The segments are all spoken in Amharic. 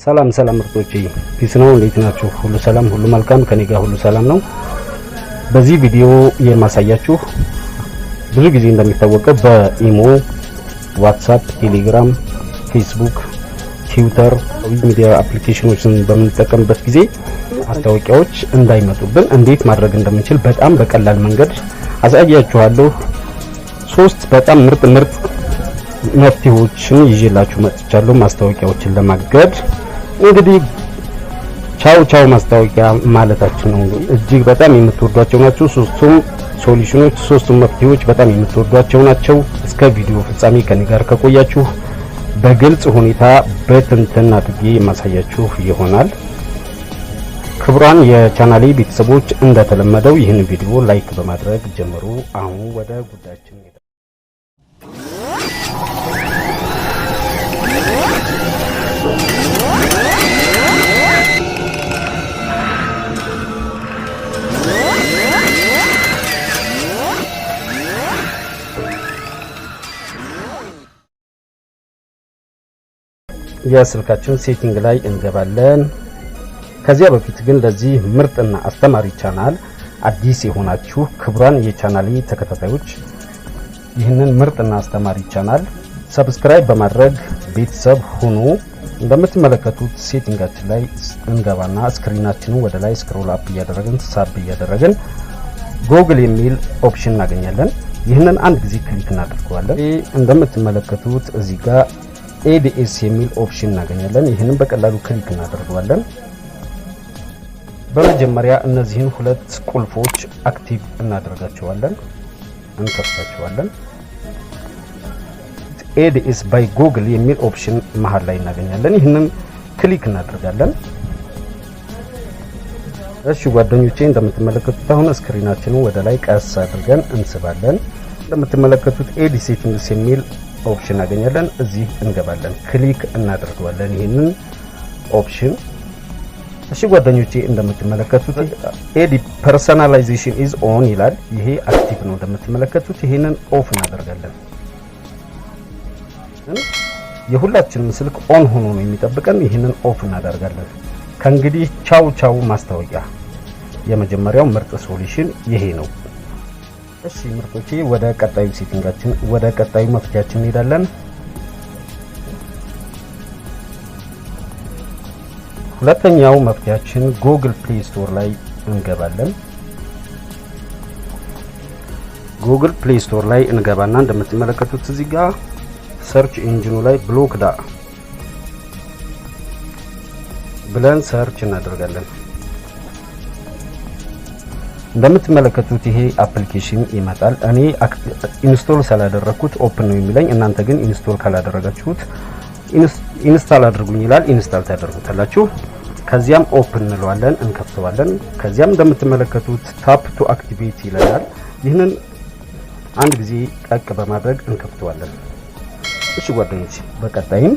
ሰላም ምርጦቼ ፒስ ነው። እንዴት ናችሁ? ሁሉ ሰላም፣ ሁሉ መልካም፣ ከኔ ጋር ሁሉ ሰላም ነው። በዚህ ቪዲዮ የማሳያችሁ ብዙ ጊዜ እንደሚታወቀው በኢሞ፣ ዋትስአፕ፣ ቴሌግራም፣ ፌስቡክ፣ ትዊተር ሚዲያ አፕሊኬሽኖችን በምንጠቀምበት ጊዜ ማስታወቂያዎች እንዳይመጡብን እንዴት ማድረግ እንደምንችል በጣም በቀላል መንገድ አሳያችኋለሁ። 3 በጣም ምርጥ መፍትሄዎችን ይዤላችሁ መጥቻለሁ ማስታወቂያዎችን ለማገድ። እንግዲህ ቻው ማስታወቂያ ማለታችን ነው። እጅግ በጣም የምትወዷቸው ናቸው። 3ቱም ሶሉሽኖች፣ 3ቱም መፍትሄዎች በጣም የምትወዷቸው ናቸው። እስከ ቪዲዮ ፍጻሜ ከኔ ጋር ከቆያችሁ በግልጽ ሁኔታ በትንትን አድርጌ የማሳያችሁ ይሆናል። ክቡራን የቻናሌ ቤተሰቦች እንደተለመደው ይህን ቪዲዮ ላይክ በማድረግ ጀምሩ። አሁን ወደ ጉዳያችን የስልካችን ሴቲንግ ላይ እንገባለን። ከዚያ በፊት ግን ለዚህ ምርጥና አስተማሪ ቻናል አዲስ የሆናችሁ ክቡራን የቻናሌ ተከታታዮች ይህንን ምርጥና አስተማሪ ቻናል ሰብስክራይብ በማድረግ ቤተሰብ ሁኑ። እንደምትመለከቱት ሴቲንጋችን ላይ እንገባና ስክሪናችንን ወደ ላይ ስክሮል አፕ እያደረግን ሳብ እያደረግን ጎግል የሚል ኦፕሽን እናገኛለን። ይህንን አንድ ጊዜ ክሊክ እናደርገዋለን። እንደምትመለከቱት እዚህ ጋር ADS የሚል ኦፕሽን እናገኛለን። ይህንን በቀላሉ ክሊክ እናደርገዋለን። በመጀመሪያ እነዚህን 2 ቁልፎች አክቲቭ እናደርጋቸዋለን፣ እንከፍታቸዋለን። ADS ባይ ጉግል የሚል ኦፕሽን መሃል ላይ እናገኛለን። ይህንን ክሊክ እናደርጋለን። እሺ ጓደኞቼ እንደምትመለከቱት አሁን ስክሪናችንን ወደ ላይ ቀስ አድርገን እንስባለን። እንደምትመለከቱት AD ሴቲንግስ የሚል ኦፕሽን እናገኛለን። እዚህ እንገባለን፣ ክሊክ እናደርገዋለን ይሄንን ኦፕሽን። እሺ ጓደኞቼ እንደምትመለከቱት AD ፐርሰናላይዜሽን ኢዝ ኦን ይላል። ይሄ አክቲቭ ነው እንደምትመለከቱት። ይሄንን ኦፍ እናደርጋለን። የሁላችንም ስልክ ኦን ሆኖ ነው የሚጠብቀን። ይሄንን ኦፍ እናደርጋለን። ከእንግዲህ ቻው ማስታወቂያ የመጀመሪያው ምርጥ ሶሉሽን ይሄ ነው። እሺ ምርጦቼ ወደ ቀጣዩ ሴቲንጋችን ወደ ቀጣዩ መፍትሄያችን እንሄዳለን። ሁለተኛው መፍትሄያችን ጉግል ፕሌይ ስቶር ላይ እንገባለን። ጉግል ፕሌይ ስቶር ላይ እንገባና እንደምትመለከቱት እዚህ ጋር ሰርች ኢንጂኑ ላይ ብሎክዳ ብለን ሰርች እናደርጋለን። እንደምትመለከቱት ይሄ አፕሊኬሽን ይመጣል። እኔ ኢንስቶል ስላደረኩት ኦፕን ነው የሚለኝ። እናንተ ግን ኢንስቶል ካላደረጋችሁት ኢንስታል አድርጉኝ ይላል። ኢንስታል ታደርጉታላችሁ። ከዚያም ኦፕን እንለዋለን፣ እንከፍተዋለን። ከዚያም እንደምትመለከቱት ታፕ ቱ አክቲቬት ይላል። ይህንን አንድ ጊዜ ጠቅ በማድረግ እንከፍተዋለን። እሺ ጓደኞች በቀጣይም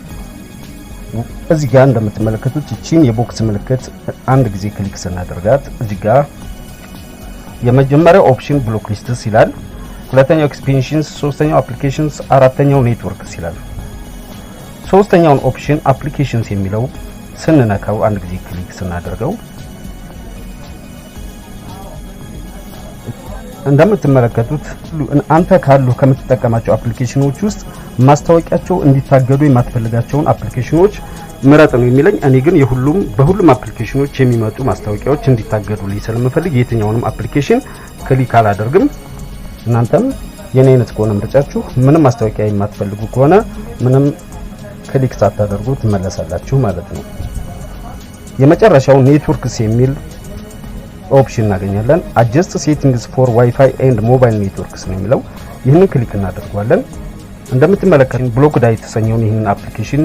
እዚህ ጋር እንደምትመለከቱት እቺን የቦክስ ምልክት አንድ ጊዜ ክሊክ ስናደርጋት እዚህ ጋር የመጀመሪያው ኦፕሽን ብሎክ ሊስትስ ይላል። ሁለተኛው ኤክስቴንሽንስ፣ ሶስተኛው አፕሊኬሽንስ፣ አራተኛው ኔትወርክስ ይላል። ሶስተኛውን ኦፕሽን አፕሊኬሽንስ የሚለው ስንነካው አንድ ጊዜ ክሊክ ስናደርገው እንደምትመለከቱት አንተ ካሉ ከምትጠቀማቸው አፕሊኬሽኖች ውስጥ ማስታወቂያቸው እንዲታገዱ የማትፈልጋቸውን አፕሊኬሽኖች ምረጥ ነው የሚለኝ። እኔ ግን በሁሉም አፕሊኬሽኖች የሚመጡ ማስታወቂያዎች እንዲታገዱልኝ ስለምፈልግ የትኛውንም አፕሊኬሽን ክሊክ አላደርግም። እናንተም የኔ አይነት ከሆነ ምርጫችሁ ምንም ማስታወቂያ የማትፈልጉ ከሆነ ምንም ክሊክ ሳታደርጉ ትመለሳላችሁ ማለት ነው። የመጨረሻው ኔትወርክስ የሚል ኦፕሽን እናገኛለን። አጀስት ሴቲንግስ ፎር ዋይፋይ ኤንድ ሞባይል ኔትወርክስ ነው የሚለው። ይህንን ክሊክ እናደርጋለን። እንደምትመለከቱት ብሎክዳ የተሰኘውን ይህንን አፕሊኬሽን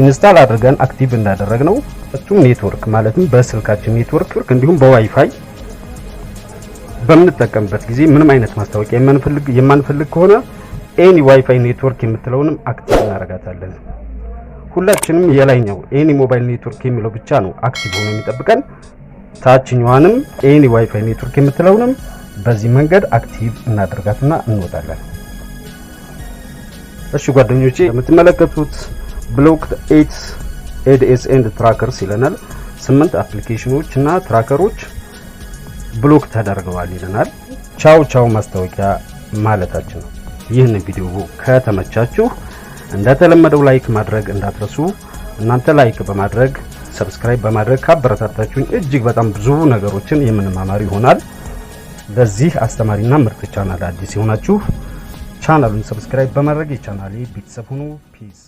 ኢንስታል አድርገን አክቲቭ እንዳደረግነው እሱም ኔትወርክ ማለትም በስልካችን ኔትወርክ እንዲሁም በዋይፋይ በምንጠቀምበት ጊዜ ምንም አይነት ማስታወቂያ የማንፈልግ ከሆነ ኤኒ ዋይፋይ ኔትወርክ የምትለውንም አክቲቭ እናደርጋታለን። ሁላችንም የላይኛው ኤኒ ሞባይል ኔትወርክ የሚለው ብቻ ነው አክቲቭ ሆኖ የሚጠብቀን። ታችኛዋንም ኤኒ ዋይፋይ ኔትወርክ የምትለውንም በዚህ መንገድ አክቲቭ እናደርጋትና እንወጣለን። እሺ ጓደኞቼ የምትመለከቱት ብሎክ 8 ኤድኤስ ኤንድ ትራከርስ ይለናል 8 አፕሊኬሽኖች እና ትራከሮች ብሎክ ተደርገዋል ይለናል ቻው ቻው ማስታወቂያ ማለታችን ነው ይህን ቪዲዮ ከተመቻችሁ እንደተለመደው ላይክ ማድረግ እንዳትረሱ እናንተ ላይክ በማድረግ ሰብስክራይብ በማድረግ ካበረታታችሁኝ እጅግ በጣም ብዙ ነገሮችን የምንማማር ይሆናል ለዚህ አስተማሪና ምርጥ ቻናል አዲስ ይሆናችሁ ቻናሉን ሰብስክራይብ በማድረግ የቻናሌ ቤተሰብ ሁኑ ፒስ